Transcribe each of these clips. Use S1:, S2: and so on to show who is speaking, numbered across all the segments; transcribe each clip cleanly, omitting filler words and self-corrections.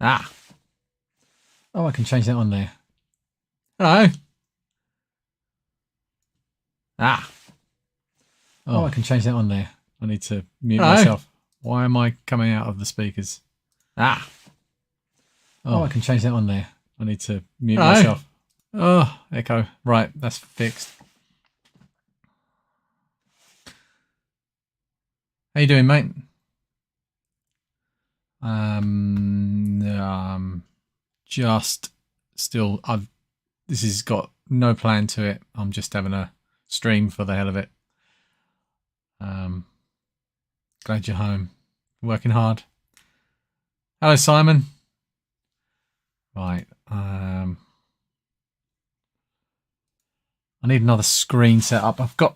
S1: Ah. Oh, I can change that on there. Hello. Ah. Oh, I can change that on there. I need to mute myself. Why am I coming out of the speakers? Ah. Oh, I can change that on there. I need to mute myself. Oh, echo. Right, that's fixed. How you doing, mate? Just still. This has got no plan to it. I'm just having a stream for the hell of it. Glad you're home. Working hard. Hello, Simon. Right. I need another screen set up. I've got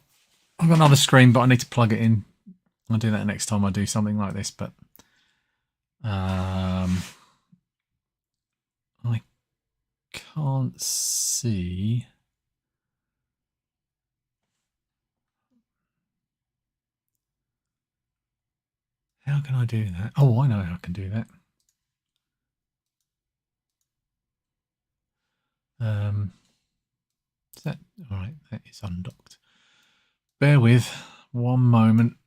S1: another screen, but I need to plug it in. I'll do that next time I do something like this. But I can't see. How can I do that? Oh, I know how I can do that. Is that all right? That is undocked. Bear with 1 moment.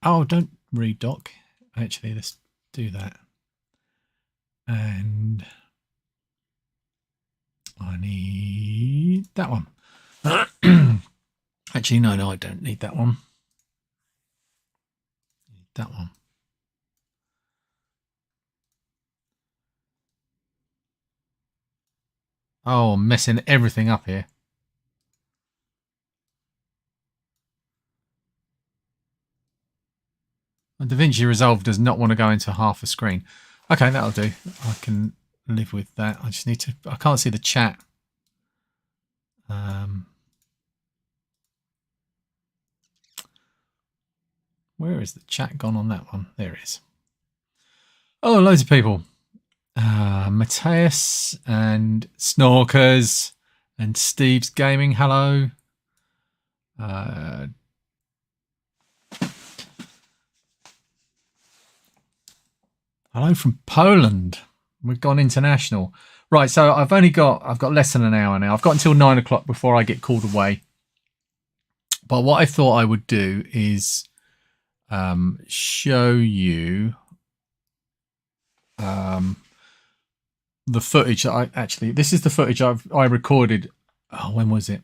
S1: Oh, don't redock. Actually, let's do that. And I need that one. Actually, no, I don't need that one. I need that one. Oh, I'm messing everything up here. DaVinci Resolve does not want to go into half a screen. Okay, that'll do. I can live with that. I just need to... I can't see the chat. Where is the chat gone on that one? There it is. Oh, loads of people. Mateus and Snorkers and Steve's Gaming. Hello. Hello from Poland. We've gone international. Right, so I've got less than an hour now. I've got until 9 o'clock before I get called away. But what I thought I would do is show you the footage that this is the footage I recorded. Oh, when was it?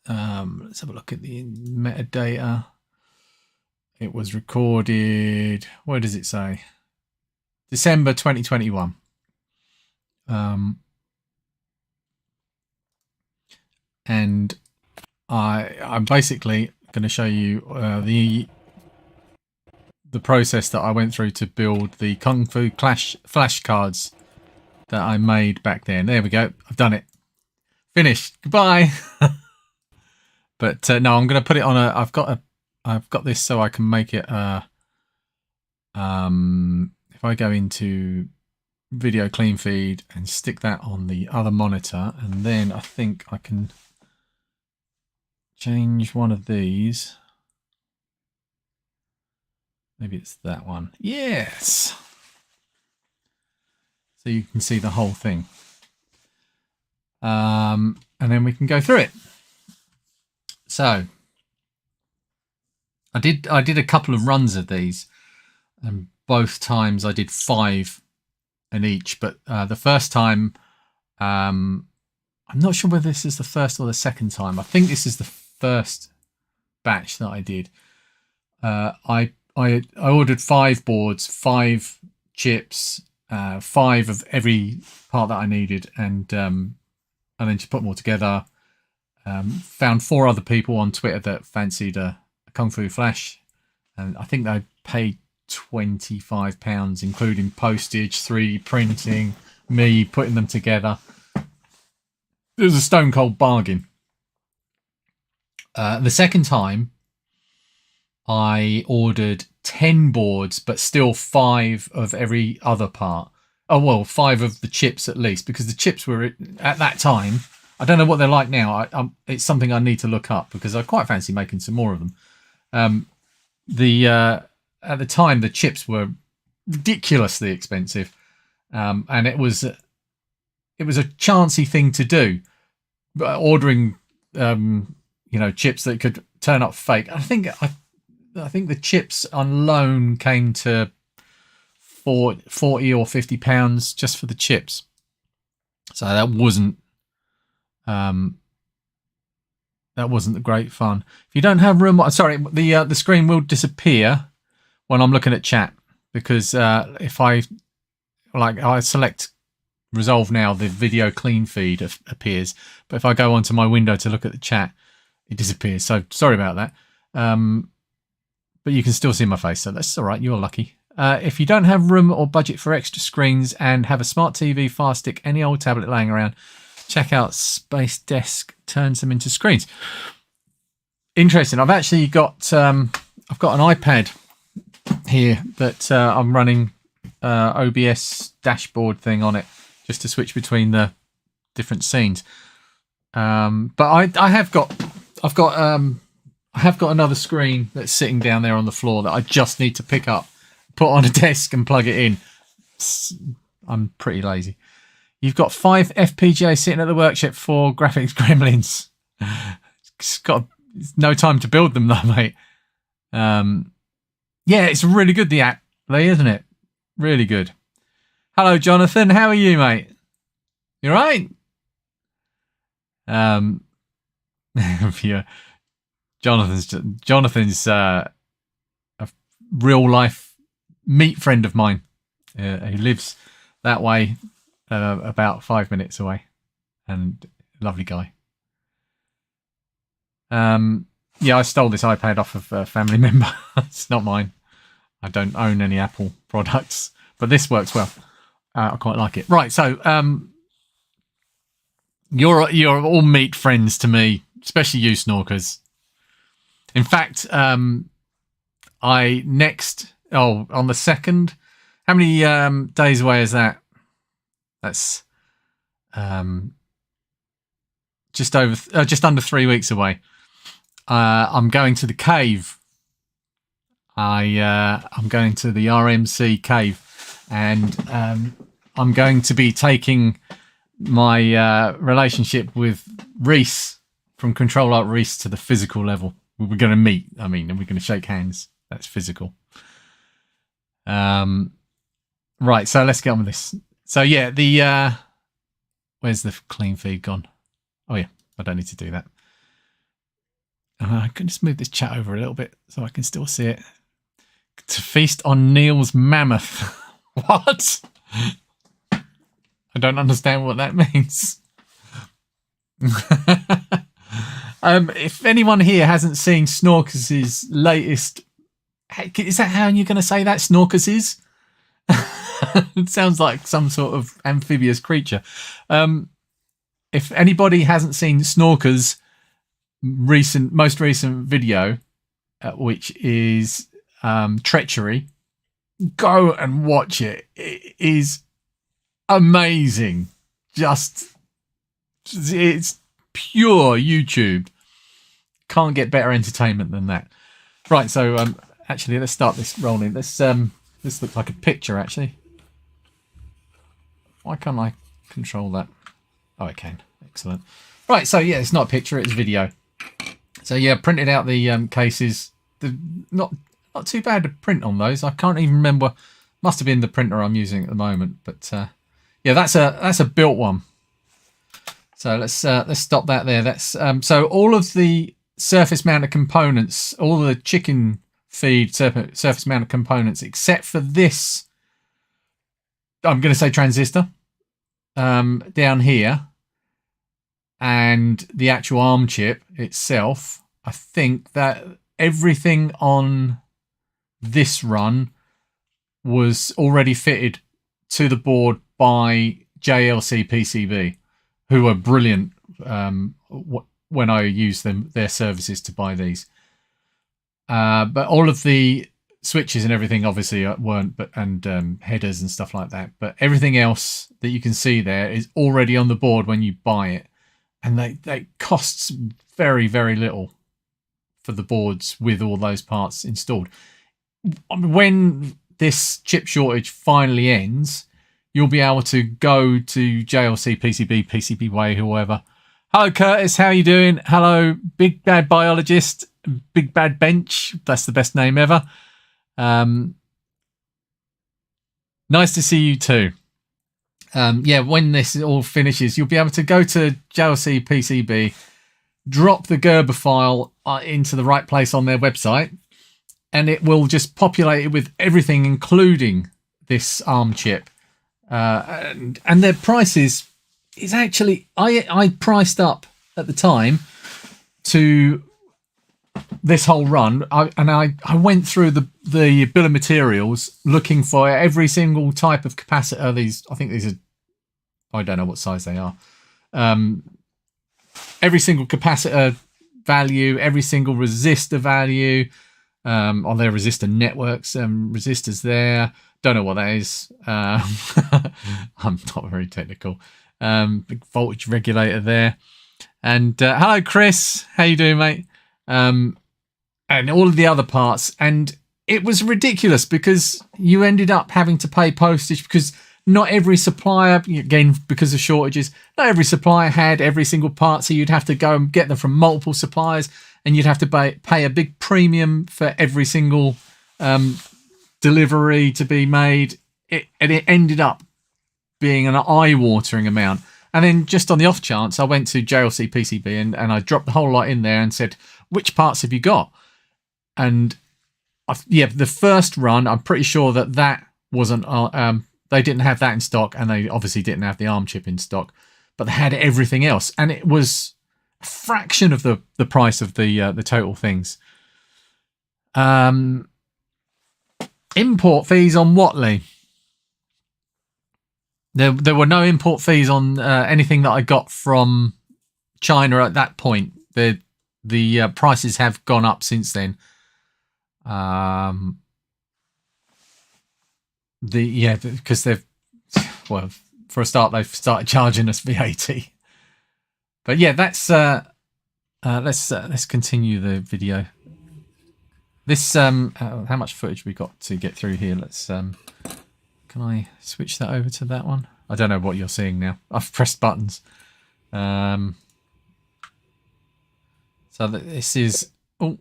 S1: Let's have a look at the metadata. It was recorded, where does it say? December 2021. And I'm basically going to show you the process that I went through to build the Kung Fu Clash flashcards that I made back then. There we go. I've done it. Finished. Goodbye. But no, I'm going to put it on a. I've got this so I can make it. If I go into video clean feed and stick that on the other monitor, and then I think I can change one of these. Maybe it's that one. Yes. So you can see the whole thing. And then we can go through it. So I did a couple of runs of these, and both times I did 5 in each. But the first time, I'm not sure whether this is the first or the second time. I think this is the first batch that I did. I ordered 5 boards, 5 chips, 5 of every part that I needed, and then just put them all together. Found 4 other people on Twitter that fancied a Kung Fu Flash, and I think they paid £25, including postage, 3D printing, me putting them together. It was a stone cold bargain. The second time, I ordered 10 boards, but still 5 of every other part. Oh, well, 5 of the chips at least, because the chips were, at that time, I don't know what they're like now. It's something I need to look up, because I quite fancy making some more of them. At the time, the chips were ridiculously expensive. and it was a chancy thing to do, ordering chips that could turn up fake. I think the chips on loan came to £40 or £50 just for the chips. So that wasn't great fun. If you don't have room, sorry, the screen will disappear when I'm looking at chat, because if I select Resolve now, the video clean feed appears, but if I go onto my window to look at the chat, it disappears. So sorry about that. But you can still see my face, so that's all right. You're lucky. If you don't have room or budget for extra screens and have a smart TV, Fire Stick, any old tablet laying around, check out Space Desk. Turns them into screens. Interesting. I've actually got an iPad here that I'm running OBS dashboard thing on it, just to switch between the different scenes. But I have got another screen that's sitting down there on the floor that I just need to pick up, put on a desk and plug it in. I'm pretty lazy. You've got 5 FPGAs sitting at the workshop for graphics gremlins. It's no time to build them though, mate. Yeah, it's really good, the app, Lee, isn't it? Really good. Hello, Jonathan. How are you, mate? You all right? Yeah. Jonathan's a real life meat friend of mine. He lives that way, about 5 minutes away, and lovely guy. Yeah, I stole this iPad off of a family member. It's not mine. I don't own any Apple products, but this works well. I quite like it. Right, so you're all meat friends to me, especially you, Snorkers. In fact, on the 2nd, how many days away is that? That's just under 3 weeks away. I'm going to the cave. I'm going to the RMC cave, and I'm going to be taking my relationship with Reese from Control Alt Reese to the physical level. We're going to meet. I mean, and we're going to shake hands. That's physical. Right. So let's get on with this. So yeah, where's the clean feed gone? Oh yeah, I don't need to do that. I can just move this chat over a little bit so I can still see it. To feast on Neil's mammoth. What? I don't understand what that means. If anyone here hasn't seen Snorkers' latest... Is that how you're going to say that? Snorkers? It sounds like some sort of amphibious creature. If anybody hasn't seen Snorkers' most recent video, which is Treachery, go and watch it. It is amazing. It's pure YouTube. Can't get better entertainment than that. Right, so actually let's start this rolling. This looks like a picture actually. Why can't I control that? Oh, I can. Excellent. Right, so yeah, it's not a picture, it's video. So yeah, printed out the cases. Not too bad to print on those. I can't even remember. Must have been the printer I'm using at the moment. But yeah, that's a built one. So let's stop that there. That's so all of the surface mounted components, all the chicken feed surface mounted components, except for this, I'm going to say transistor down here, and the actual ARM chip itself. I think that everything on this run was already fitted to the board by JLC PCB, who were brilliant when I used their services to buy these. But all of the switches and everything obviously weren't, and headers and stuff like that. But everything else that you can see there is already on the board when you buy it, and they costs very, very little for the boards with all those parts installed. When this chip shortage finally ends, you'll be able to go to JLC, PCB, PCBWay, whoever. Hello, Curtis. How you doing? Hello, Big Bad Biologist, Big Bad Bench. That's the best name ever. Nice to see you too. Yeah, when this all finishes, you'll be able to go to JLC PCB, drop the Gerber file into the right place on their website, and it will just populate it with everything, including this ARM chip. And their prices is actually, I priced up at the time to this whole run, I went through the bill of materials looking for every single type of capacitor. I think these are, I don't know what size they are. Every single capacitor value, every single resistor value on their resistor networks, resistors there. Don't know what that is. I'm not very technical. Big voltage regulator there. And hello, Chris. How you doing, mate? And all of the other parts. And it was ridiculous because you ended up having to pay postage because not every supplier, again, because of shortages, not every supplier had every single part. So you'd have to go and get them from multiple suppliers, and you'd have to pay a big premium for every single delivery to be made. And it ended up being an eye-watering amount. And then just on the off chance, I went to JLC PCB and I dropped the whole lot in there and said, which parts have you got? And the first run, I'm pretty sure that wasn't, they didn't have that in stock, and they obviously didn't have the ARM chip in stock, but they had everything else. And it was a fraction of the price of the total things. Import fees on Watley. There were no import fees on anything that I got from China at that point. The prices have gone up since then. Because they've, well, for a start, they've started charging us VAT. But yeah, that's let's continue the video. This how much footage we got to get through here? Let's can I switch that over to that one? I don't know what you're seeing now. I've pressed buttons. So this is an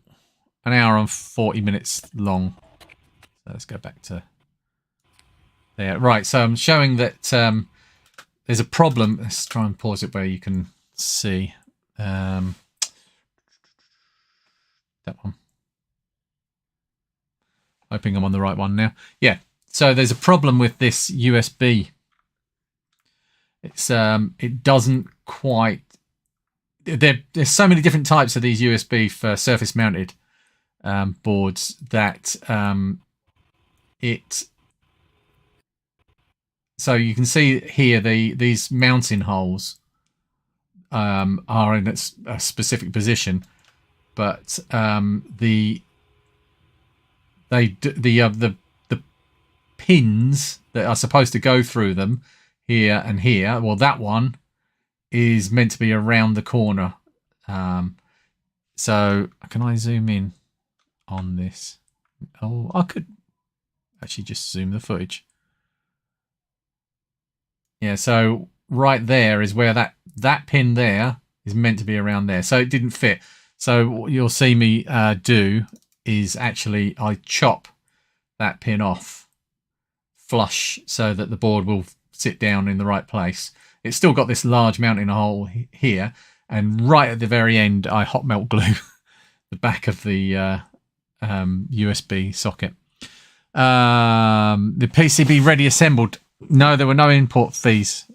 S1: hour and 40 minutes long. So let's go back to there. Right, so I'm showing that there's a problem. Let's try and pause it where you can see. That one. Hoping I'm on the right one now. Yeah, so there's a problem with this USB. It's it doesn't quite. There's so many different types of these USB for surface mounted boards that so you can see here these mounting holes are in a specific position, but the pins that are supposed to go through them here and here, well, that one is meant to be around the corner. So can I zoom in on this? Oh, I could actually just zoom the footage. Yeah, so right there is where that pin there is meant to be around there. So it didn't fit. So what you'll see me do is actually I chop that pin off flush so that the board will sit down in the right place. It's still got this large mounting hole here, and right at the very end I hot melt glue the back of the USB socket. The PCB ready assembled. No, there were no import fees.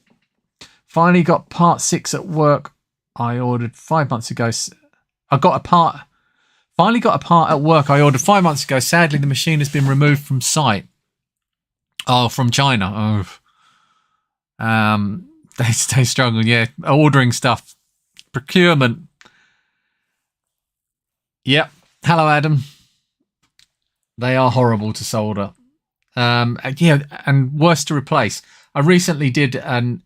S1: Finally got part 6 at work. I ordered 5 months ago. Finally got a part at work I ordered 5 months ago. Sadly, the machine has been removed from site. Oh, from China. Oh. They struggle. Yeah, ordering stuff. Procurement. Yep. Hello, Adam. They are horrible to solder. Yeah, and worse to replace. I recently did an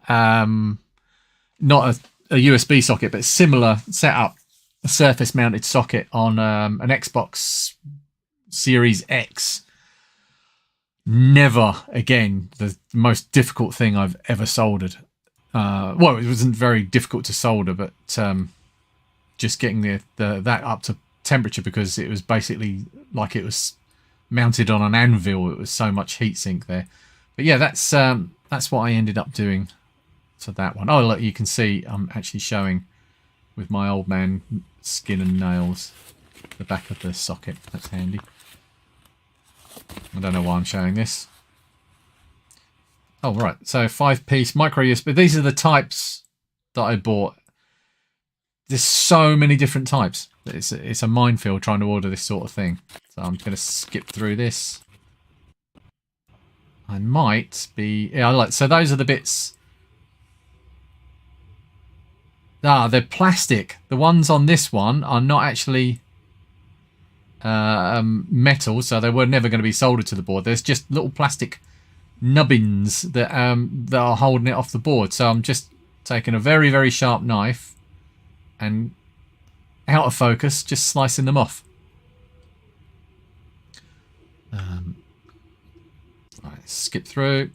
S1: not a USB socket, but similar setup, a surface mounted socket on an Xbox Series X. Never again the most difficult thing I've ever soldered. Well, it wasn't very difficult to solder, but just getting that up to temperature, because it was basically like it was mounted on an anvil. It was so much heatsink there. But yeah, that's what I ended up doing to that one. Oh, look, you can see I'm actually showing with my old man skin and nails the back of the socket. That's handy. I don't know why I'm showing this. Oh, right. So 5-piece micro USB. These are the types that I bought. There's so many different types. It's a minefield trying to order this sort of thing. So I'm going to skip through this. I might be... Yeah, so those are the bits... Ah, they're plastic. The ones on this one are not actually metal, so they were never going to be soldered to the board. There's just little plastic nubbins that are holding it off the board. So I'm just taking a very, very sharp knife and out of focus, just slicing them off. Right, skip through.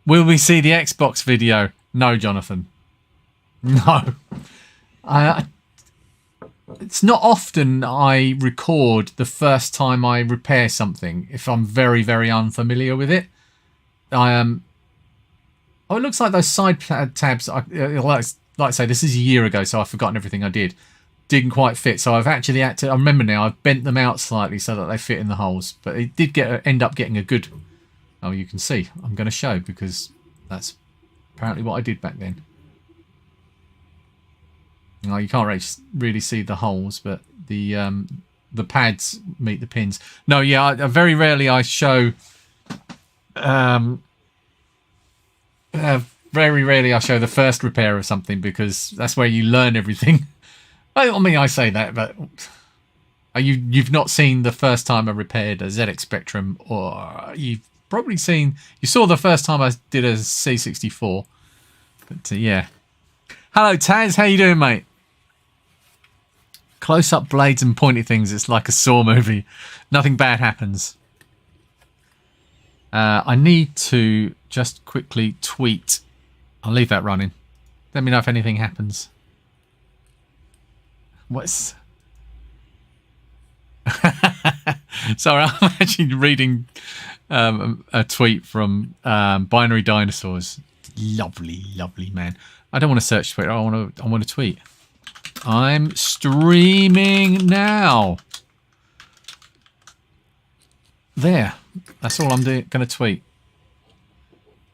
S1: Will we see the Xbox video? No, Jonathan. No. It's not often I record the first time I repair something if I'm very, very unfamiliar with it. Oh, it looks like those side tabs. Like I say, this is a year ago, so I've forgotten everything I did. Didn't quite fit, so I've actually had to. I remember now. I've bent them out slightly so that they fit in the holes, but it did end up getting a good. Oh, you can see. I'm going to show because that's apparently what I did back then. Oh, you can't really see the holes, but the pads meet the pins. No, yeah, I very rarely I show. Very rarely I show the first repair of something because that's where you learn everything. I mean, I say that, but you've not seen the first time I repaired a ZX Spectrum, or you've probably seen. You saw the first time I did a C64. But yeah. Hello, Taz. How you doing, mate? Close-up blades and pointy things. It's like a Saw movie. Nothing bad happens. I need to just quickly tweet. I'll leave that running. Let me know if anything happens. What's... Sorry, I'm actually reading a tweet from Binary Dinosaurs. Lovely, lovely man. I don't want to search Twitter. I want to tweet. I'm streaming now. There. That's all I'm going to tweet.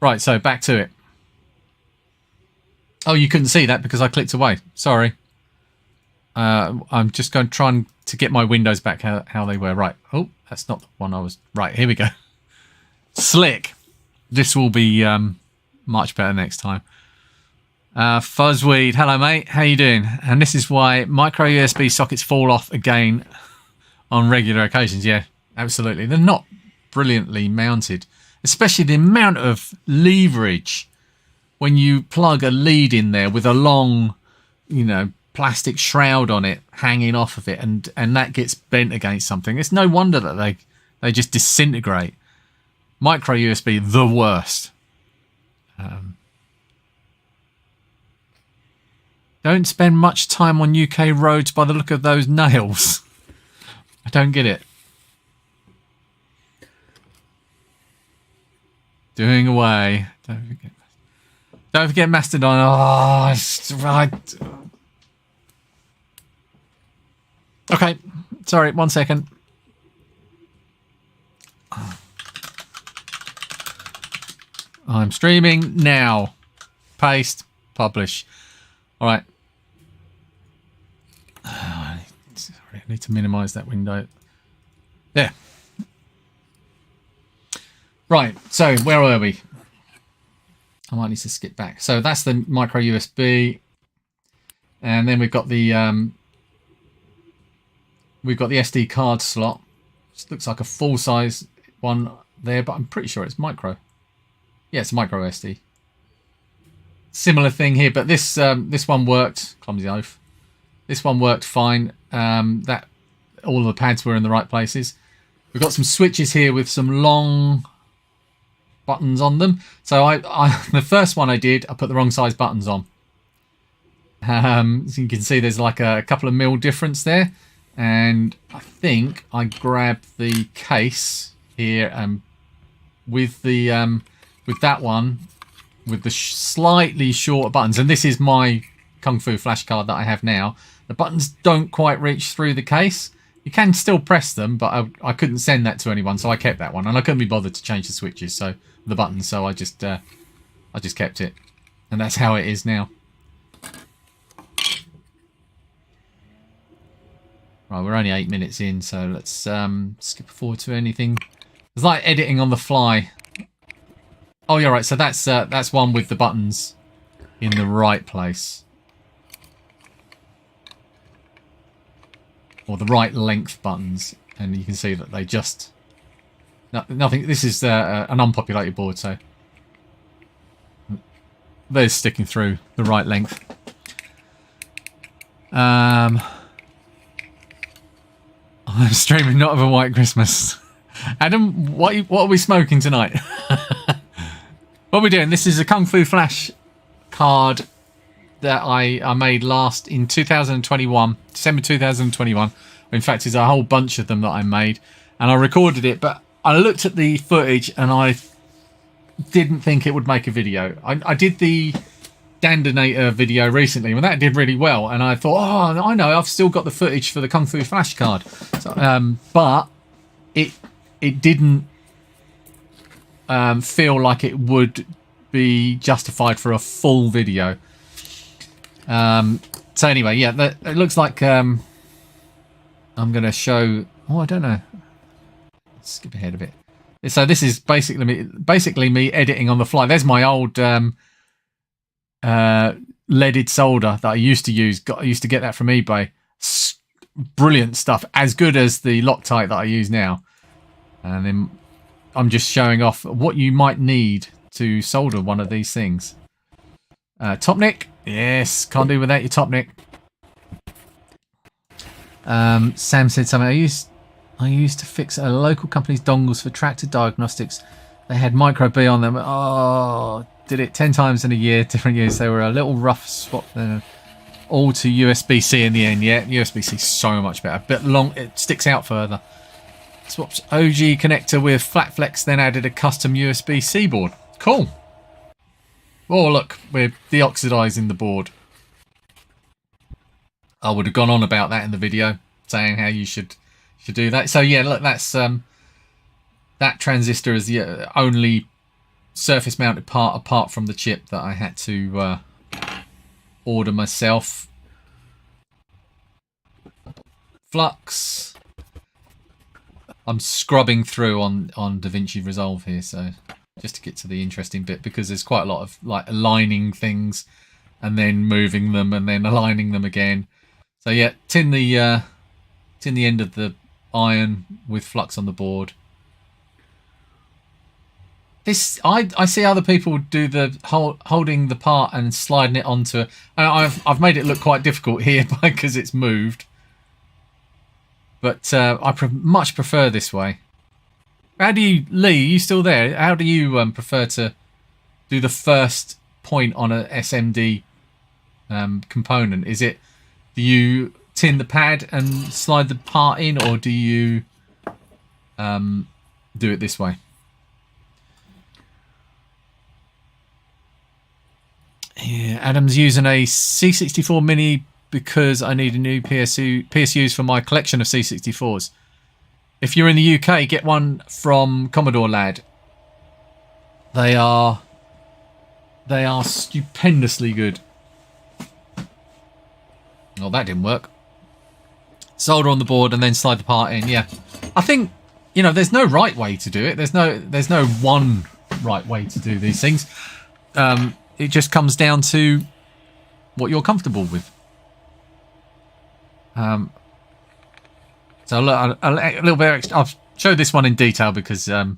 S1: Right, so back to it. Oh, you couldn't see that because I clicked away. Sorry. I'm just going to try to get my windows back how they were. Right. Oh, that's not the one I was... Right, here we go. Slick. This will be much better next time. Fuzzweed, hello mate, how you doing? And this is why micro USB sockets fall off again on regular occasions. Yeah, absolutely. They're not brilliantly mounted, especially the amount of leverage when you plug a lead in there with a long, plastic shroud on it hanging off of it, and that gets bent against something. It's no wonder that they just disintegrate. Micro USB, the worst. Don't spend much time on UK roads by the look of those nails. I don't get it. Doing away. Don't forget Mastodon. Oh, it's right. Okay. Sorry, 1 second. I'm streaming now. Paste. Publish. All right. Sorry, I need to minimize that window. There. Right. So where were we? I might need to skip back. So that's the micro USB, and then we've got the SD card slot. It looks like a full size one there, but I'm pretty sure it's micro. Yeah, it's a micro SD. Similar thing here, but this one worked. Clumsy oaf. This one worked fine. That all the pads were in the right places. We've got some switches here with some long buttons on them. So the first one I did, I put the wrong size buttons on. So you can see there's like a couple of mil difference there. And I think I grabbed the case here and with that one with the slightly shorter buttons, and this is my Kung Fu flashcard that I have now. The buttons don't quite reach through the case. You can still press them, but I couldn't send that to anyone, so I kept that one, and I couldn't be bothered to change the switches, so the buttons. So I just kept it, and that's how it is now. Right, we're only 8 minutes in, so let's skip forward to anything. It's like editing on the fly. Oh, you're right. So that's one with the buttons in the right place, or the right length buttons, and you can see that they just nothing. This is an unpopulated board, so they're sticking through the right length. I'm streaming Not of a White Christmas. Adam, what are we smoking tonight? What are we doing? This is a Kung Fu Flash card that I made in 2021, December 2021. In fact, there's a whole bunch of them that I made, and I recorded it, but I looked at the footage and I didn't think it would make a video. I did the Dandinator video recently, and that did really well, and I thought, oh, I know, I've still got the footage for the Kung Fu Flash card. So, but it didn't feel like it would be justified for a full video. So anyway, yeah, it looks like I'm going to show. Oh, I don't know. Let's skip ahead a bit. So this is basically me editing on the fly. There's my old leaded solder that I used to use. I used to get that from eBay. Brilliant stuff, as good as the Loctite that I use now. And then I'm just showing off what you might need to solder one of these things. Topnic, yes, can't do without your Topnic. Sam said something. I used to fix a local company's dongles for tractor diagnostics. They had micro B on them. Oh, did it 10 times in a year, different years. They were a little rough swap. All to USB-C in the end. Yeah, USB-C is so much better. Bit long, it sticks out further. Swapped OG connector with Flatflex, then added a custom USB-C board. Cool. Oh, look, we're deoxidizing the board. I would have gone on about that in the video, saying how you should do that. So yeah, look, that's that transistor is the only surface-mounted part apart from the chip that I had to order myself. Flux. I'm scrubbing through on DaVinci Resolve here, so just to get to the interesting bit, because there's quite a lot of like aligning things and then moving them and then aligning them again. So yeah, tin the end of the iron with flux on the board. This I see other people do the holding the part and sliding it onto. And I've made it look quite difficult here because it's moved. But I much prefer this way. How do you, Lee? Are you still there? How do you prefer to do the first point on a SMD component? Is it, do you tin the pad and slide the part in, or do you do it this way? Yeah, Adam's using a C64 Mini because I need a new PSUs for my collection of C64s. If you're in the UK, get one from Commodore Lad. They are stupendously good. Oh, that didn't work. Solder on the board and then slide the part in. Yeah, I think, you know, there's no right way to do it. There's no one right way to do these things. It just comes down to what you're comfortable with. So look, a little bit extra. I'll show this one in detail because there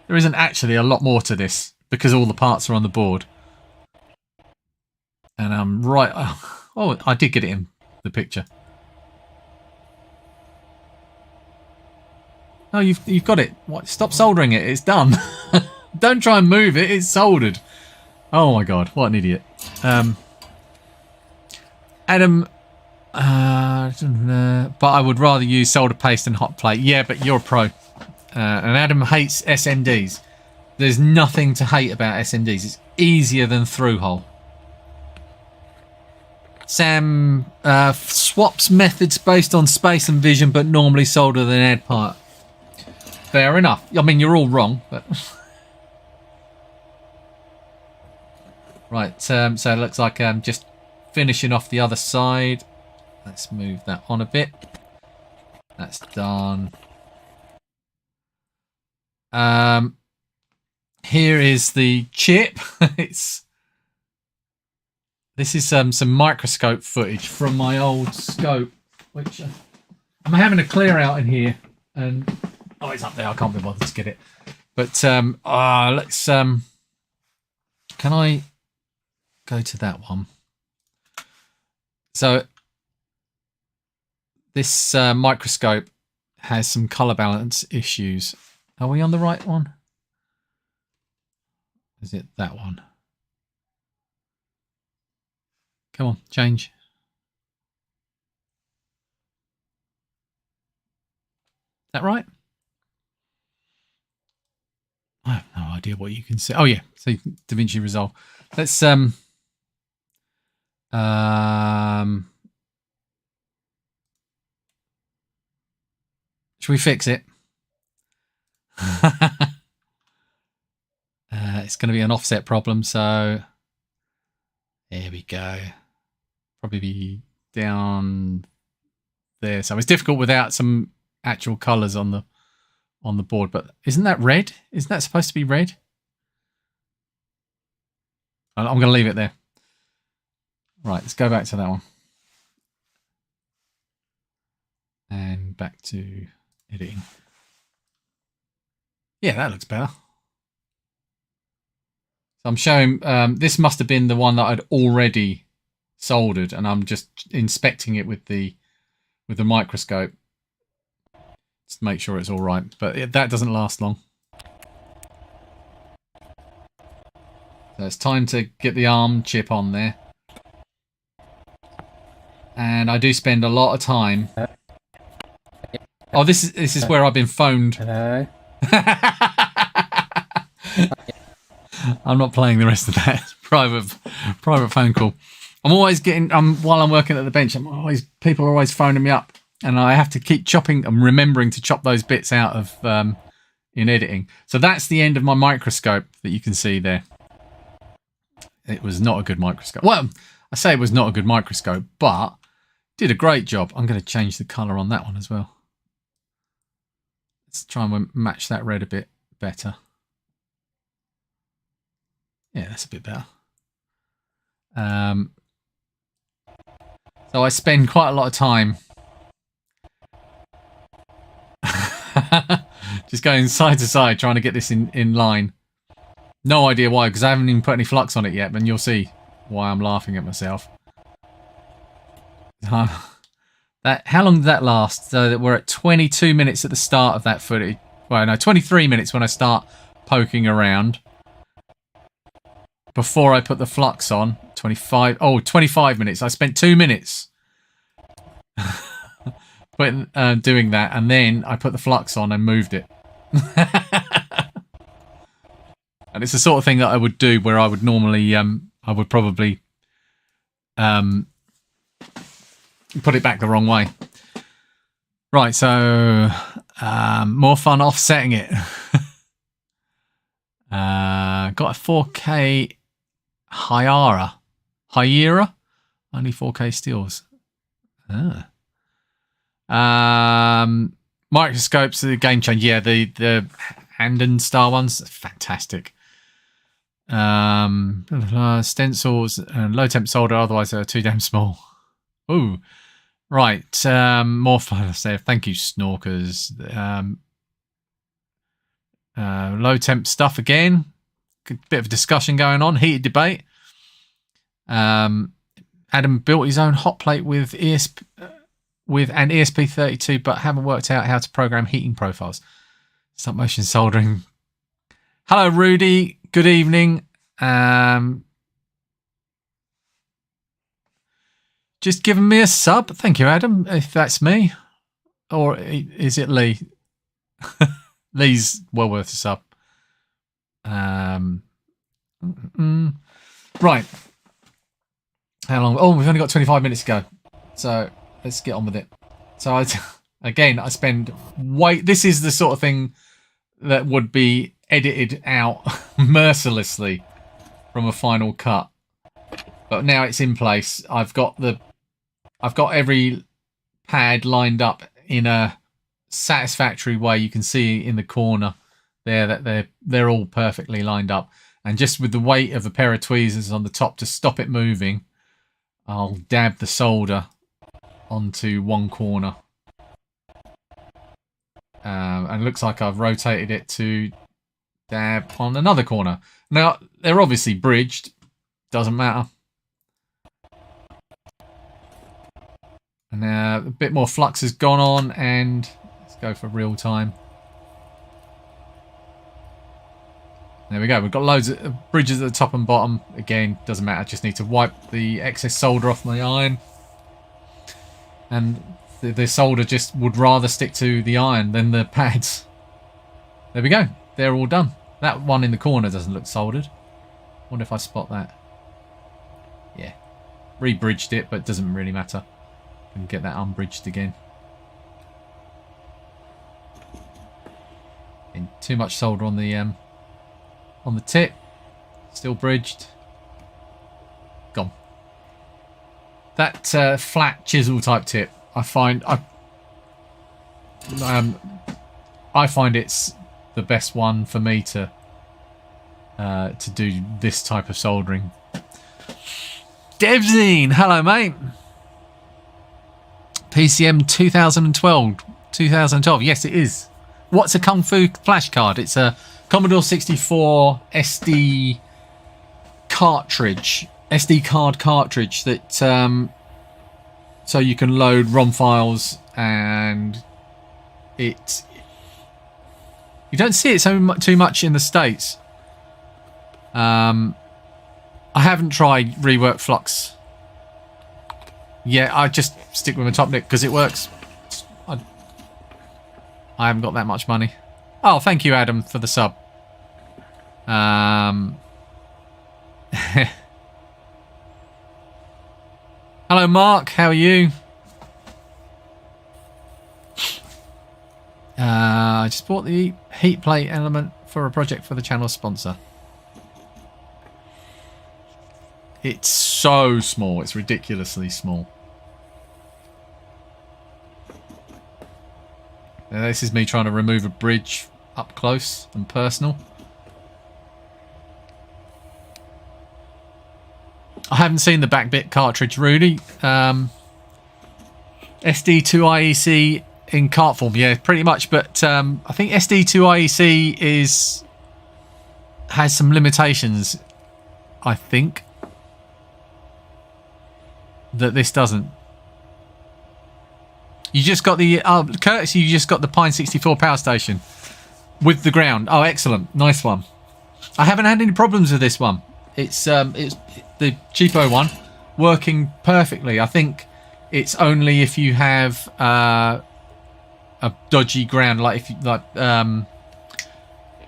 S1: isn't actually a lot more to this because all the parts are on the board. And I'm right. Oh, I did get it in the picture. Oh, you've got it. What? Stop soldering it. It's done. Don't try and move it. It's soldered. Oh my god, what an idiot. Adam, but I would rather use solder paste than hot plate. Yeah, but you're a pro. And Adam hates SMDs. There's nothing to hate about SMDs. It's easier than through hole. Sam swaps methods based on space and vision, but normally solder than add part. Fair enough. I mean, you're all wrong, but right. So it looks like I'm just finishing off the other side. Let's move that on a bit. That's done. Here is the chip. This is some microscope footage from my old scope, which I'm having a clear out in here, and oh, it's up there. I can't be bothered to get it. But let's can I go to that one? So this microscope has some color balance issues. Are we on the right one? Is it that one? Come on, change. Is that right? I have no idea what you can see. Oh yeah, so DaVinci Resolve. Let's should we fix it? It's going to be an offset problem, so there we go. Probably be down there. So it's difficult without some actual colours on the board. But isn't that red? Isn't that supposed to be red? I'm going to leave it there. Right, let's go back to that one. And back to editing. Yeah, that looks better. So I'm showing, this must have been the one that I'd already soldered, and I'm just inspecting it with the microscope just to make sure it's all right. But that doesn't last long. So it's time to get the ARM chip on there. And I do spend a lot of time. Oh, this is where I've been phoned.
S2: Hello.
S1: I'm not playing the rest of that. Private phone call. I'm always getting while I'm working at the bench, people are always phoning me up, and I have to keep chopping and remembering to chop those bits out of in editing. So that's the end of my microscope that you can see there. It was not a good microscope. Well, I say it was not a good microscope, but did a great job. I'm going to change the color on that one as well. Let's try and match that red a bit better. Yeah, that's a bit better. So I spend quite a lot of time just going side to side trying to get this in line. No idea why, because I haven't even put any flux on it yet, and you'll see why I'm laughing at myself. How long did that last? So we're at 22 minutes at the start of that footage. Well, no, 23 minutes when I start poking around. Before I put the flux on, 25 minutes. I spent 2 minutes doing that, and then I put the flux on and moved it. And it's the sort of thing that I would do where I would normally, I would probably put it back the wrong way. Right, so more fun offsetting it. Got a 4K Hyera, only 4K stills. Microscopes are the game changer. Yeah, the Anden Star ones, fantastic. Stencils and low temp solder, otherwise they're too damn small. Ooh, right. More fun. Thank you, Snorkers. Low temp stuff again. Good bit of discussion going on. Heated debate. Adam built his own hot plate with an ESP32, but haven't worked out how to program heating profiles. Stop motion soldering. Hello, Rudy. Good evening. Just giving me a sub. Thank you, Adam, if that's me. Or is it Lee? Lee's well worth a sub. Right. How long? Oh, we've only got 25 minutes to go. So let's get on with it. So I spend this is the sort of thing that would be edited out mercilessly from a final cut. But now it's in place. I've got every pad lined up in a satisfactory way. You can see in the corner there that they're all perfectly lined up. And just with the weight of a pair of tweezers on the top to stop it moving, I'll dab the solder onto one corner. And it looks like I've rotated it to dab on another corner. Now, they're obviously bridged. Doesn't matter. And now a bit more flux has gone on, and let's go for real time. There we go. We've got loads of bridges at the top and bottom. Again, doesn't matter. Just need to wipe the excess solder off my iron. And the solder just would rather stick to the iron than the pads. There we go. They're all done. That one in the corner doesn't look soldered. Wonder if I spot that. Yeah. Re-bridged it, but it doesn't really matter. Can get that unbridged again. And too much solder on the tip. Still bridged. Gone. That flat chisel type tip, I find it's the best one for me to do this type of soldering. Devzine, hello mate. PCM 2012. Yes, it is. What's a Kung Fu flashcard? It's a Commodore 64 SD card cartridge that so you can load ROM files, and you don't see it too much in the States. I haven't tried Rework Flux. Yeah, I just stick with my Topnic because it works. I haven't got that much money. Oh, thank you, Adam, for the sub. Hello, Mark. How are you? I just bought the heat plate element for a project for the channel sponsor. It's so small. It's ridiculously small. Now, this is me trying to remove a bridge up close and personal. I haven't seen the back bit cartridge, Rudy. SD2IEC in cart form, yeah, pretty much. But I think SD2IEC has some limitations, I think, that this doesn't. You just got the Curtis. You just got the Pine 64 power station with the ground. Oh, excellent, nice one. I haven't had any problems with this one. It's the cheapo one, working perfectly. I think it's only if you have a dodgy ground, like if you,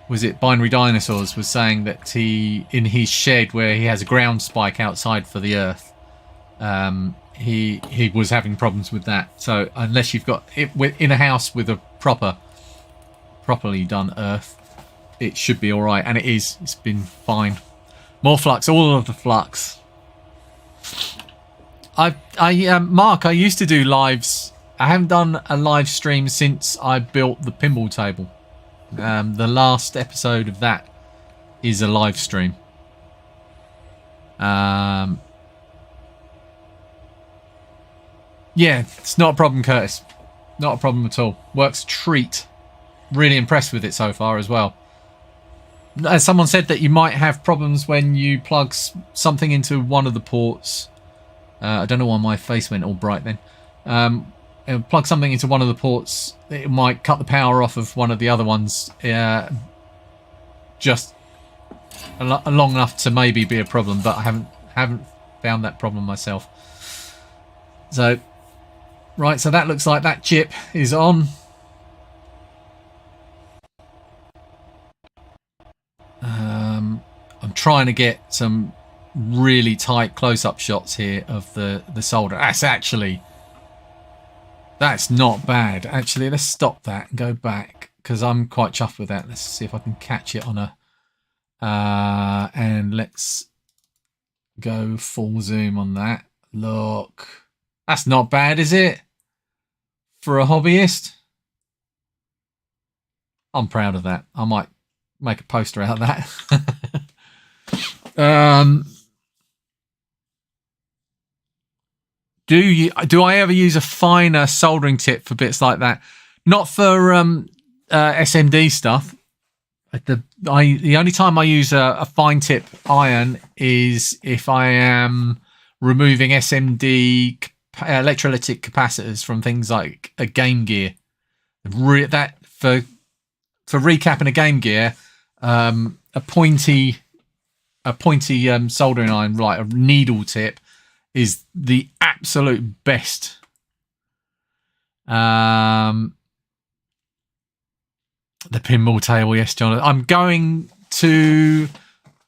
S1: was it Binary Dinosaurs was saying that he, in his shed where he has a ground spike outside for the earth, he was having problems with that. So unless you've got it in a house with a properly done earth, it should be all right, and it is. It's been fine. More flux, all of the flux. Mark, I used to do lives. I haven't done a live stream since I built the pinball table. The last episode of that is a live stream. Yeah, it's not a problem, Curtis. Not a problem at all. Works a treat. Really impressed with it so far as well. As someone said, that you might have problems when you plug something into one of the ports. I don't know why my face went all bright then. plug something into one of the ports, it might cut the power off of one of the other ones, just long enough to maybe be a problem. But I haven't found that problem myself. So, right, so that looks like that chip is on. I'm trying to get some really tight close-up shots here of the solder. That's not bad. Actually, let's stop that and go back, because I'm quite chuffed with that. Let's see if I can catch it on a... and let's go full zoom on that. Look. That's not bad, is it? For a hobbyist? I'm proud of that. I might make a poster out of that. Do I ever use a finer soldering tip for bits like that? Not for SMD stuff. The only time I use a fine tip iron is if I am removing SMD electrolytic capacitors from things like a Game Gear. That for recapping a Game Gear, a pointy soldering iron, like a needle tip, is the absolute best. The pinball table, yes, John. I'm going to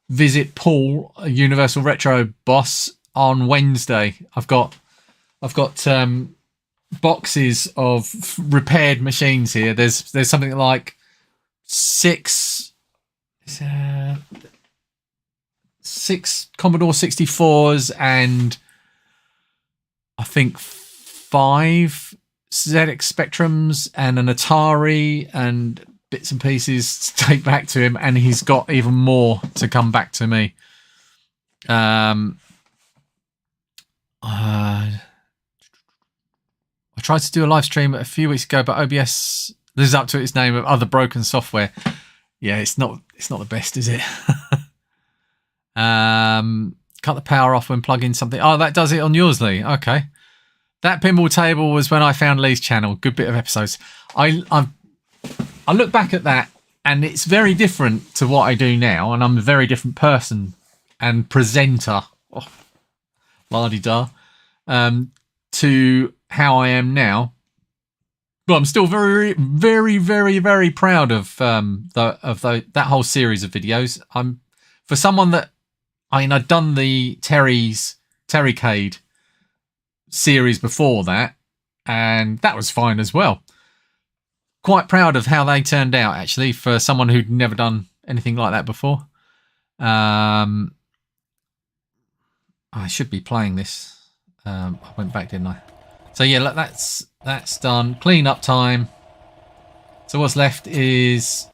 S1: visit Paul, a Universal Retro boss, on Wednesday. I've got boxes of repaired machines here. There's something like six Commodore 64s and I think 5 ZX Spectrums and an Atari and bits and pieces to take back to him, and he's got even more to come back to me. I tried to do a live stream a few weeks ago, but OBS lives up to its name of other broken software. Yeah, it's not the best, is it? Cut the power off when plugging something. Oh, that does it on yours, Lee. Okay. That pinball table was when I found Lee's channel. Good bit of episodes. I look back at that, and it's very different to what I do now, and I'm a very different person and presenter. Oh, la-di-da. To how I am now. But I'm still very, very, very, very proud of that whole series of videos. For someone that, I'd done the Terrycade series before that, and that was fine as well. Quite proud of how they turned out, actually, for someone who'd never done anything like that before. I should be playing this. I went back, didn't I? So yeah, look, that's done. Clean up time. So what's left is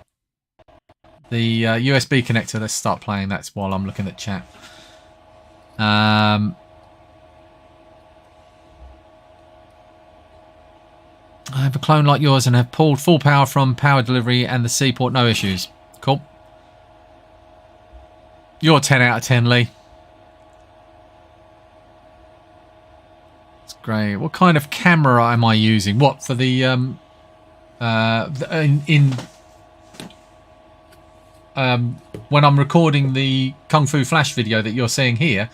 S1: the USB connector. Let's start playing. That's while I'm looking at chat. I have a clone like yours and have pulled full power from power delivery and the C port, no issues. Cool. You're 10 out of 10, Lee. It's great. What kind of camera am I using? What for the when I'm recording the Kung Fu Flash video that you're seeing here,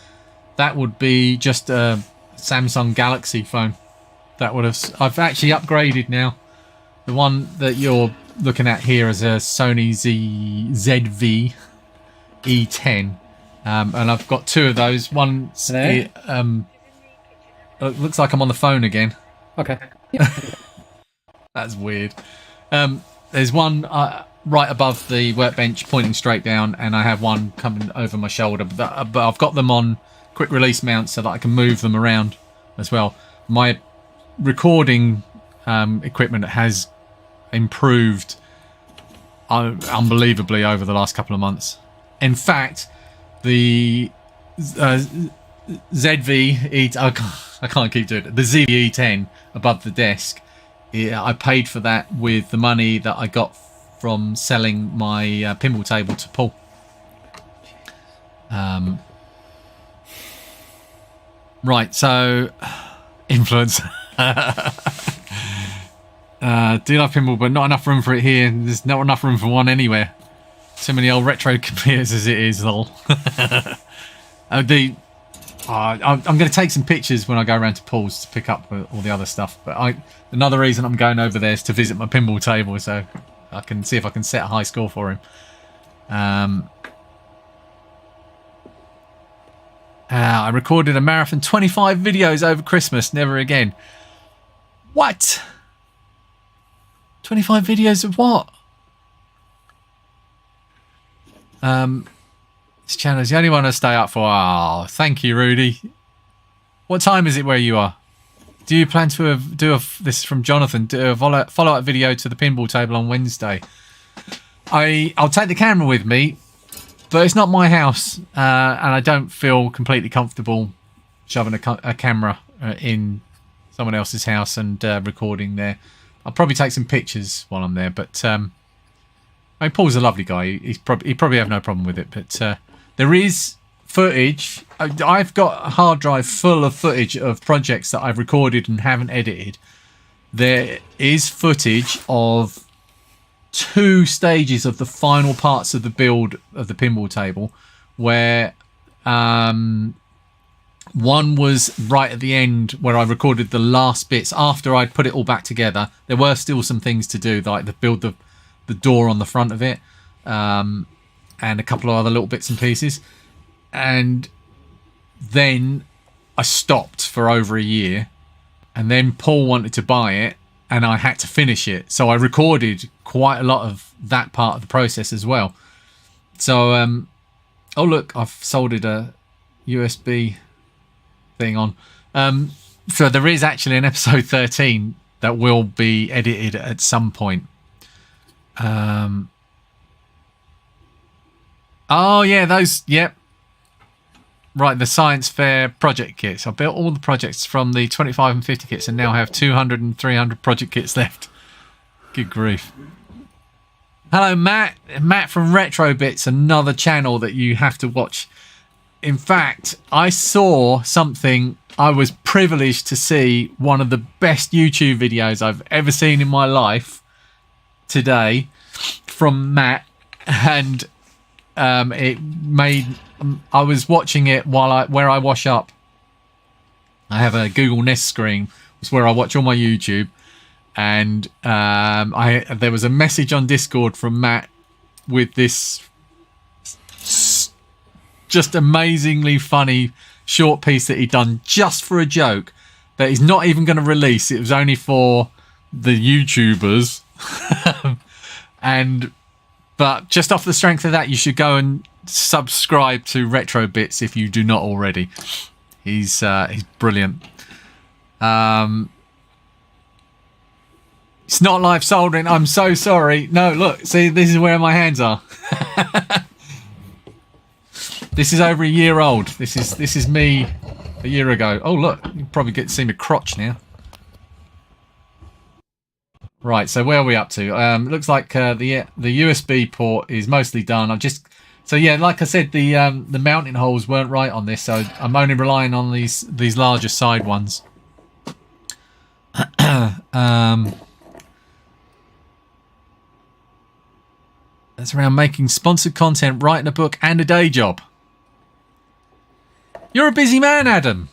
S1: that would be just a Samsung Galaxy phone. That would have. I've actually upgraded now. The one that you're looking at here is a Sony ZV E10, and I've got 2 of those. One, it looks like I'm on the phone again.
S2: Okay.
S1: That's weird. There's one right above the workbench, pointing straight down, and I have one coming over my shoulder. But I've got them on quick release mounts so that I can move them around as well. My recording equipment has improved unbelievably over the last couple of months. In fact, the I can't keep doing it. The ZVE10 above the desk, I paid for that with the money that I got from selling my pinball table to Paul. Right, so influence. Do love pinball, but not enough room for it here. There's not enough room for one anywhere. Too many old retro computers as it is, lol. I'm going to take some pictures when I go around to Paul's to pick up all the other stuff. But another reason I'm going over there is to visit my pinball table, so I can see if I can set a high score for him. I recorded a marathon 25 videos over Christmas. Never again. What? 25 videos of what? This channel is the only one I stay up for. Oh, thank you, Rudy. What time is it where you are? Do you plan to this is from Jonathan, do a follow-up video to the pinball table on Wednesday? I'll take the camera with me, but it's not my house, and I don't feel completely comfortable shoving a camera in someone else's house and recording there. I'll probably take some pictures while I'm there, but I mean, Paul's a lovely guy. He'd probably have no problem with it, but there is footage. I've got a hard drive full of footage of projects that I've recorded and haven't edited. There is footage of 2 stages of the final parts of the build of the pinball table, where one was right at the end where I recorded the last bits after I'd put it all back together. There were still some things to do, like the build the door on the front of it, and a couple of other little bits and pieces. And then I stopped for over a year, and then Paul wanted to buy it and I had to finish it, so I recorded quite a lot of that part of the process as well. So oh look, I've soldered a USB thing on. So there is actually an episode 13 that will be edited at some point. Oh yeah, those, yep. Right, the science fair project kits. I built all the projects from the 25 and 50 kits and now have 200 and 300 project kits left. Good grief. Hello, Matt. Matt from Retro Bits, another channel that you have to watch. In fact, I saw something, I was privileged to see one of the best YouTube videos I've ever seen in my life today from Matt, and it made, I was watching it where I wash up. I have a Google Nest screen. It's where I watch all my YouTube, and there was a message on Discord from Matt with this just amazingly funny short piece that he'd done just for a joke that he's not even going to release. It was only for the YouTubers. But just off the strength of that, you should go and subscribe to Retro Bits if you do not already. He's brilliant. It's not live soldering. I'm so sorry. No, look, see, this is where my hands are. This is over a year old. This is me a year ago. Oh look, you can probably get to see my crotch now. Right, so where are we up to? Looks like the USB port is mostly done. So yeah, like I said, the mounting holes weren't right on this, so I'm only relying on these larger side ones. That's around making sponsored content, writing a book, and a day job. You're a busy man, Adam.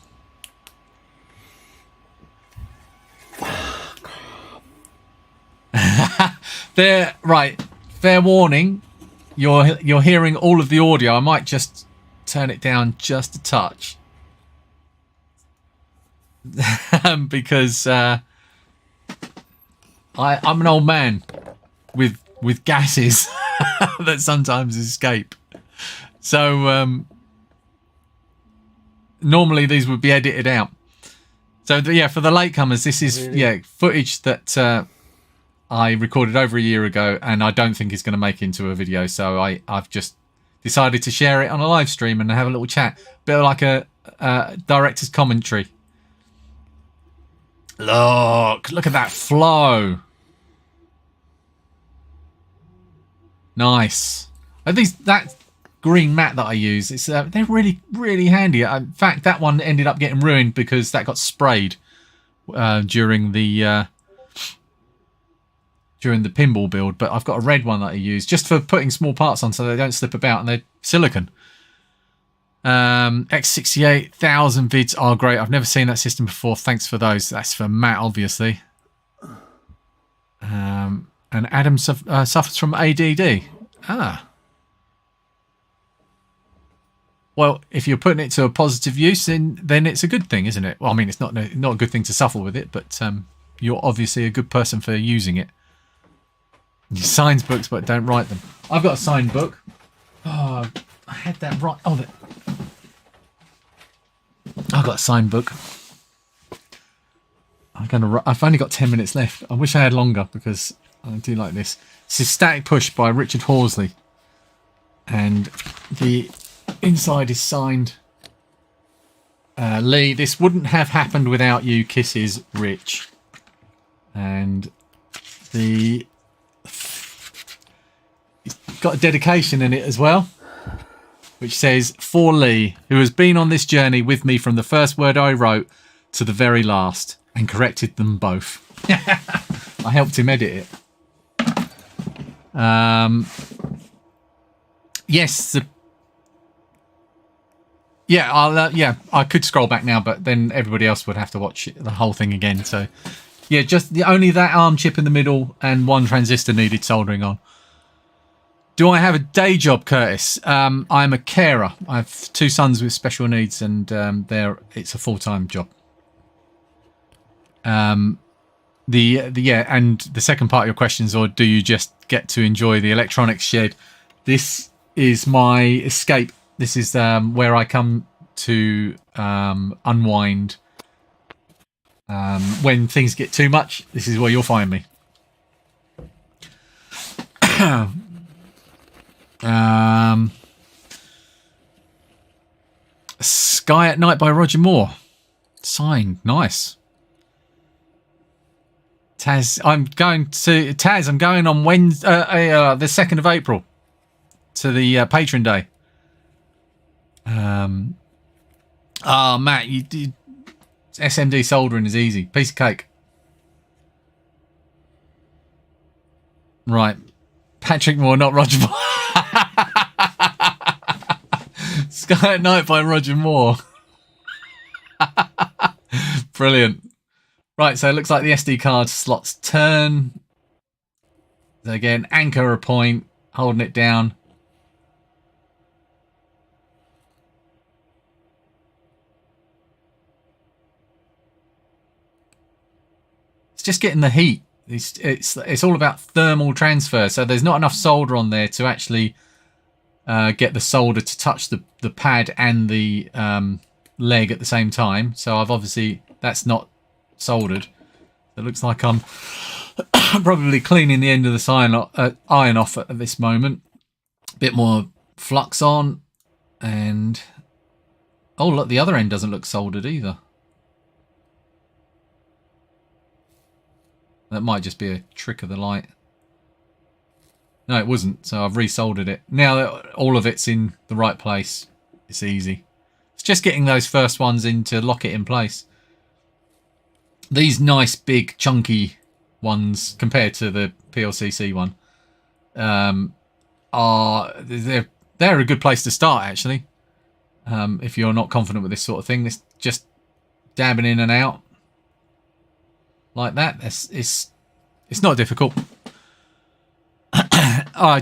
S1: Right, fair warning. You're hearing all of the audio. I might just turn it down just a touch. Because I'm an old man with gases that sometimes escape. So normally these would be edited out. So yeah, for the latecomers, this is footage that I recorded over a year ago, and I don't think it's going to make into a video. So I've just decided to share it on a live stream and have a little chat, bit like a director's commentary. Look at that flow. Nice. That green mat that I use, they're really, really handy. In fact, that one ended up getting ruined because that got sprayed during the during the pinball build, but I've got a red one that I use just for putting small parts on so they don't slip about, and they're silicon. X68000 vids are great. I've never seen that system before. Thanks for those. That's for Matt, obviously. And Adam suffers from ADD. Well, if you're putting it to a positive use, then it's a good thing, isn't it? Well, I mean, it's not a good thing to suffer with it, but you're obviously a good person for using it. You signs books, but don't write them. I've got a signed book. Oh, I had that right. Oh, I've got a signed book. I've only got 10 minutes left. I wish I had longer because I do like this. This is Static Push by Richard Horsley. And the inside is signed Lee. This wouldn't have happened without you. Kisses, Rich. And it's got a dedication in it as well, which says, "For Lee, who has been on this journey with me from the first word I wrote to the very last, and corrected them both." I helped him edit it. Yes. I could scroll back now, but then everybody else would have to watch the whole thing again. So, yeah, just only that ARM chip in the middle and one transistor needed soldering on. Do I have a day job, Curtis? I'm a carer. I have 2 sons with special needs, and it's a full-time job. And the second part of your question is, or do you just get to enjoy the electronics shed? This is my escape. This is where I come to unwind when things get too much. This is where you'll find me. Sky at Night by Roger Moore. Signed. Nice. Taz, I'm going on Wednesday, the 2nd of April to the Patron Day. Matt, SMD soldering is easy. Piece of cake. Right. Patrick Moore, not Roger Moore. Sky at Night by Roger Moore. Brilliant. Right, so it looks like the SD card slots turn. So again, anchor a point, holding it down. It's just getting the heat. It's all about thermal transfer. So there's not enough solder on there to actually get the solder to touch the pad and the leg at the same time. So that's not soldered. It looks like I'm probably cleaning the end of the iron off at this moment. A bit more flux on, and oh look, the other end doesn't look soldered either. That might just be a trick of the light. No, it wasn't, so I've resoldered it. Now that all of it's in the right place, it's easy. It's just getting those first ones in to lock it in place. These nice, big, chunky ones, compared to the PLCC one, they're a good place to start, actually. If you're not confident with this sort of thing, it's just dabbing in and out like that. It's not difficult.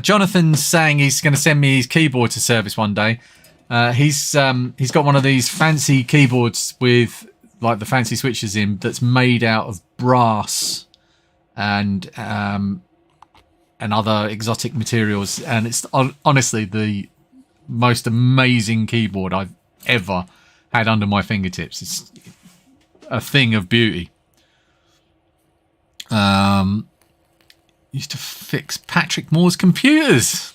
S1: Jonathan's saying he's going to send me his keyboard to service one day. He's got one of these fancy keyboards with like the fancy switches in, that's made out of brass and other exotic materials, and it's honestly the most amazing keyboard I've ever had under my fingertips. It's a thing of beauty. Used to fix Patrick Moore's computers.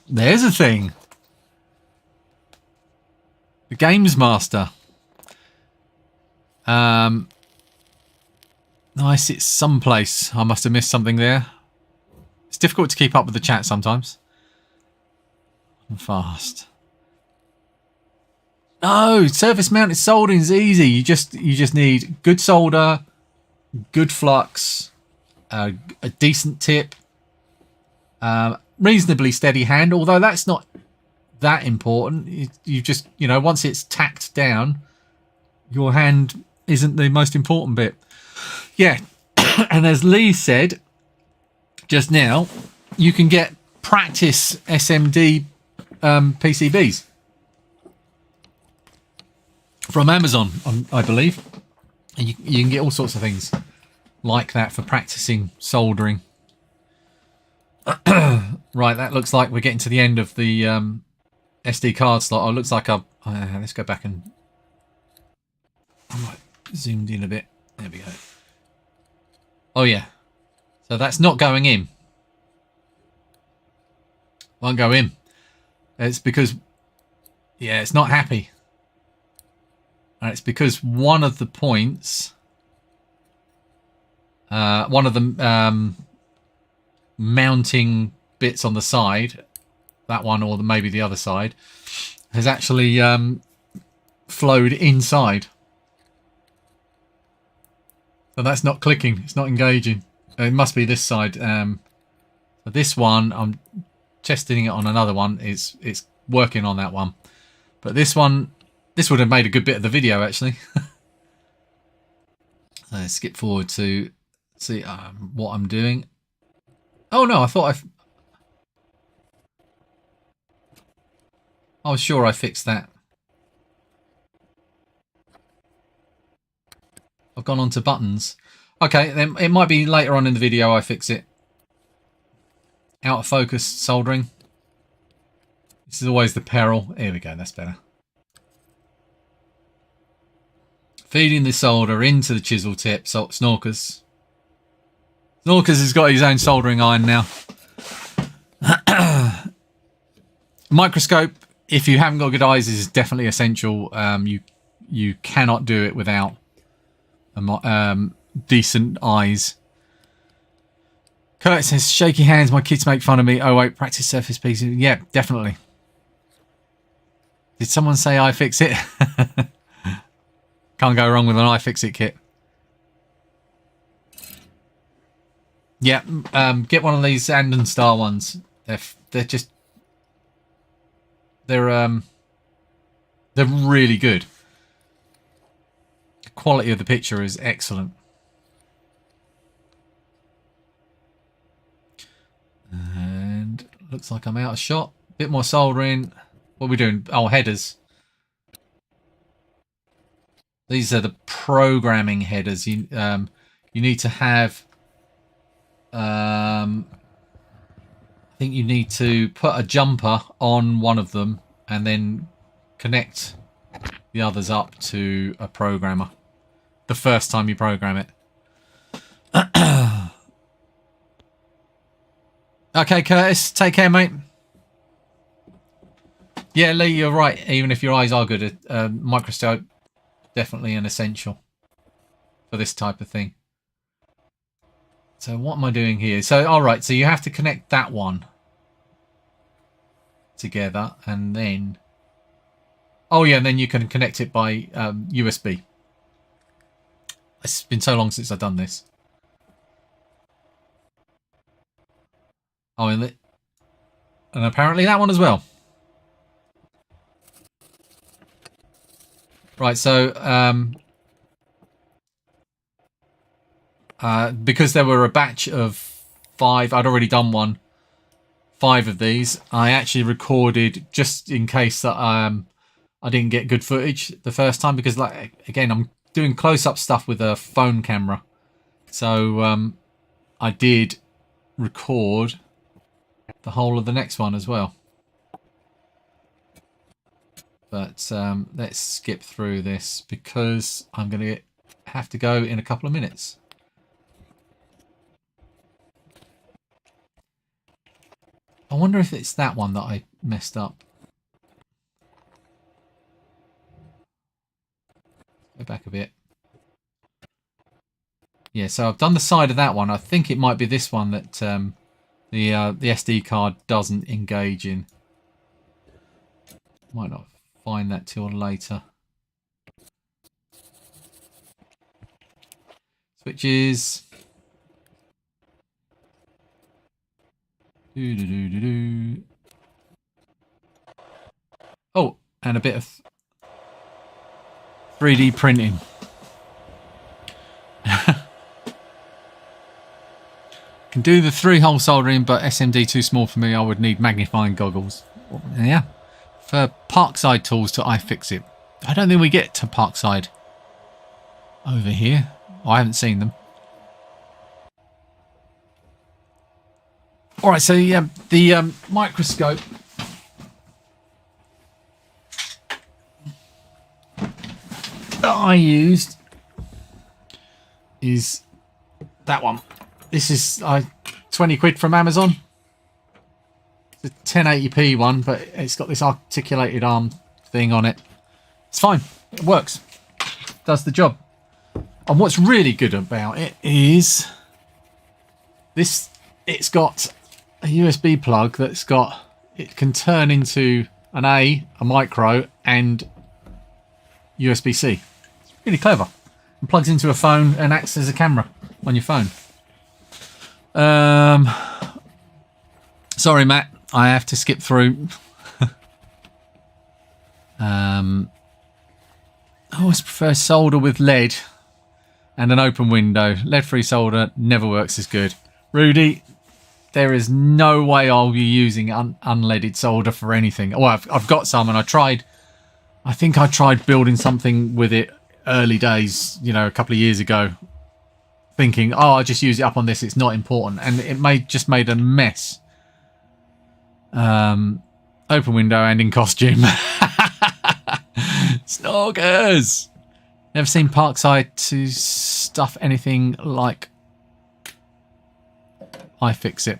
S1: There's a thing. The Games Master. Nice, it's someplace. I must have missed something there. It's difficult to keep up with the chat sometimes. I'm fast. No, surface mounted soldering is easy. You just need good solder, good flux, a decent tip, reasonably steady hand, although that's not that important. You just, you know, once it's tacked down, your hand isn't the most important bit. Yeah. And as Lee said just now, you can get practice SMD PCBs from Amazon, I believe. And you can get all sorts of things like that for practicing soldering. Right, that looks like we're getting to the end of the SD card slot. Oh, it looks like let's go back and I might zoomed in a bit. There we go. Oh yeah, so that's not going in. Won't go in. It's because, yeah, it's not happy. And it's because one of the points, one of the mounting bits on the side, that one or maybe the other side, has actually flowed inside. So that's not clicking. It's not engaging. It must be this side. So this one, I'm testing it on another one. It's working on that one. But this one, this would have made a good bit of the video actually. Let's skip forward to see what I'm doing. Oh no, I was sure I fixed that. I've gone on to buttons. Okay, then it might be later on in the video I fix it. Out of focus soldering. This is always the peril. Here we go, that's better. Feeding the solder into the chisel tip. So Snorkers. Snorkers has got his own soldering iron now. Microscope, if you haven't got good eyes, is definitely essential. You cannot do it without decent eyes. Kurt says, shaky hands, my kids make fun of me. Oh wait, practice surface pieces. Yeah, definitely. Did someone say iFixit? Can't go wrong with an iFixit kit. Yeah, get one of these Anden Star ones. They're just they're really good. The quality of the picture is excellent. And looks like I'm out of shot. Bit more soldering. What are we doing? Oh, headers. These are the programming headers. You need to have. I think you need to put a jumper on one of them and then connect the others up to a programmer. The first time you program it. Okay, Curtis. Take care, mate. Yeah, Lee, you're right. Even if your eyes are good, microscope definitely an essential for this type of thing. So what am I doing here? So, all right. So you have to connect that one together, and then, oh yeah, and then you can connect it by USB. It's been so long since I've done this. Oh, and apparently that one as well. Right, so because there were a batch of 5, I'd already done 5 of these. I actually recorded just in case that I didn't get good footage the first time, because, like, again, I'm doing close-up stuff with a phone camera. So I did record the whole of the next one as well. But let's skip through this because I'm going to have to go in a couple of minutes. I wonder if it's that one that I messed up. Go back a bit. Yeah, so I've done the side of that one. I think it might be this one that the SD card doesn't engage in. Might not find that till later. Switches. Oh, and a bit of 3D printing. Can do the 3-hole soldering, but SMD too small for me. I would need magnifying goggles. Yeah. For Parkside tools to iFixit. I don't think we get to Parkside over here. I haven't seen them. All right, so yeah, the microscope that I used is that one. This is 20 quid from Amazon. It's a 1080p one, but it's got this articulated arm thing on it. It's fine. It works. Does the job. And what's really good about it is this. It's got a USB plug that's got. It can turn into an a micro, and USB-C. It's really clever. It plugs into a phone and acts as a camera on your phone. Sorry, Matt. I have to skip through. I always prefer solder with lead and an open window. Lead-free solder never works as good. Rudy, there is no way I'll be using unleaded solder for anything. Well, I've got some, and I think I tried building something with it early days, you know, a couple of years ago, thinking, oh, I'll just use it up on this, it's not important, and it just made a mess. Open window and in costume. Snoggers! Never seen Parkside to stuff anything like iFixit.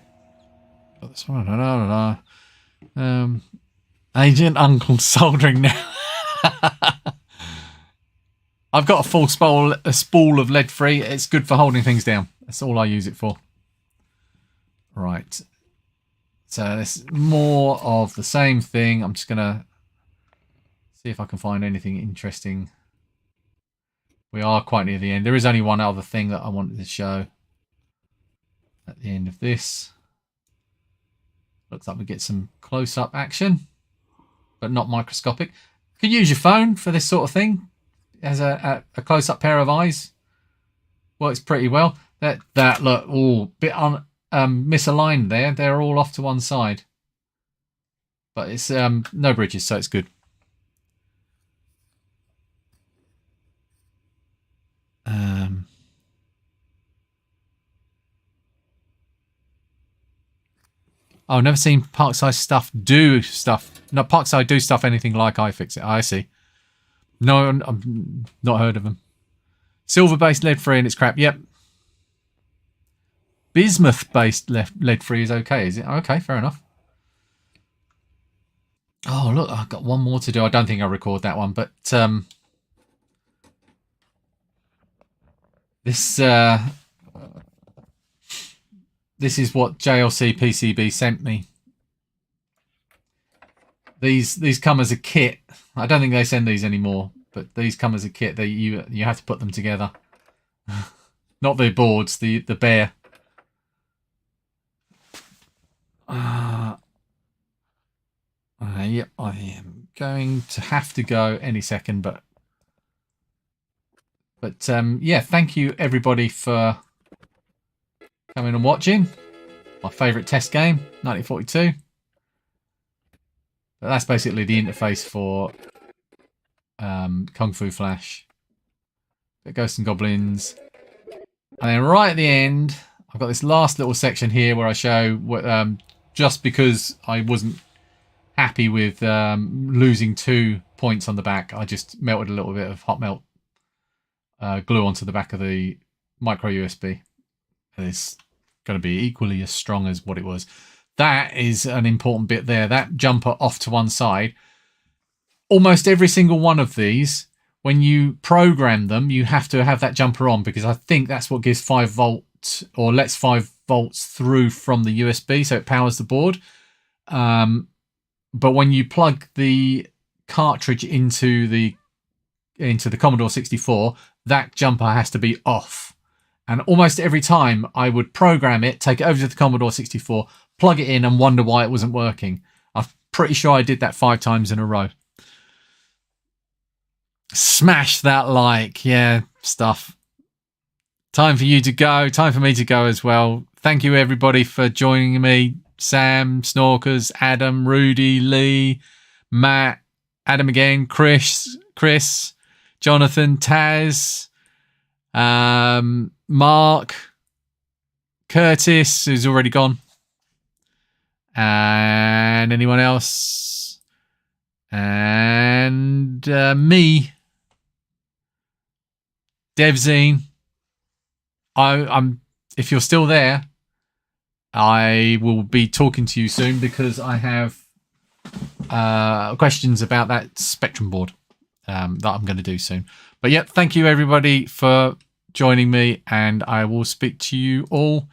S1: Agent Uncle soldering now. I've got a full spool of lead free. It's good for holding things down. That's all I use it for. Right. So this is more of the same thing. I'm just going to see if I can find anything interesting. We are quite near the end. There is only one other thing that I wanted to show at the end of this. Looks like we get some close-up action, but not microscopic. You can use your phone for this sort of thing. It has a close-up pair of eyes. Works pretty well. That look all bit misaligned there. They're all off to one side, but it's no bridges, so it's good. I've never seen Parkside do stuff. No, Parkside do stuff anything like iFixit. I see. No, I've not heard of them. Silver-based lead-free and it's crap. Yep. Bismuth-based lead-free is okay, is it? Okay, fair enough. Oh, look, I've got one more to do. I don't think I'll record that one, but this is what JLC PCB sent me. These come as a kit. I don't think they send these anymore, but these come as a kit. You have to put them together. Not the boards, the bare. Yep, I am going to have to go any second, but yeah, thank you everybody for coming and watching. My favourite test game, 1942. But that's basically the interface for Kung Fu Flash, Ghosts and Goblins, and then right at the end, I've got this last little section here where I show what, just because I wasn't happy with losing 2 points on the back, I just melted a little bit of hot melt glue onto the back of the micro USB. And it's going to be equally as strong as what it was. That is an important bit there. That jumper off to one side. Almost every single one of these, when you program them, you have to have that jumper on, because I think that's what gives 5 volts or lets 5 volts through from the USB, so it powers the board. But when you plug the cartridge into the Commodore 64, that jumper has to be off. And almost every time I would program it, take it over to the Commodore 64, plug it in and wonder why it wasn't working. I'm pretty sure I did that 5 times in a row. Smash that like, yeah, stuff. Time for you to go. Time for me to go as well. Thank you, everybody, for joining me. Sam, Snorkers, Adam, Rudy, Lee, Matt, Adam again, Chris, Jonathan, Taz, Mark, Curtis, who's already gone, and anyone else, and me, Devzine. I'm. If you're still there, I will be talking to you soon because I have questions about that Spectrum board that I'm going to do soon. But yeah, thank you everybody for joining me, and I will speak to you all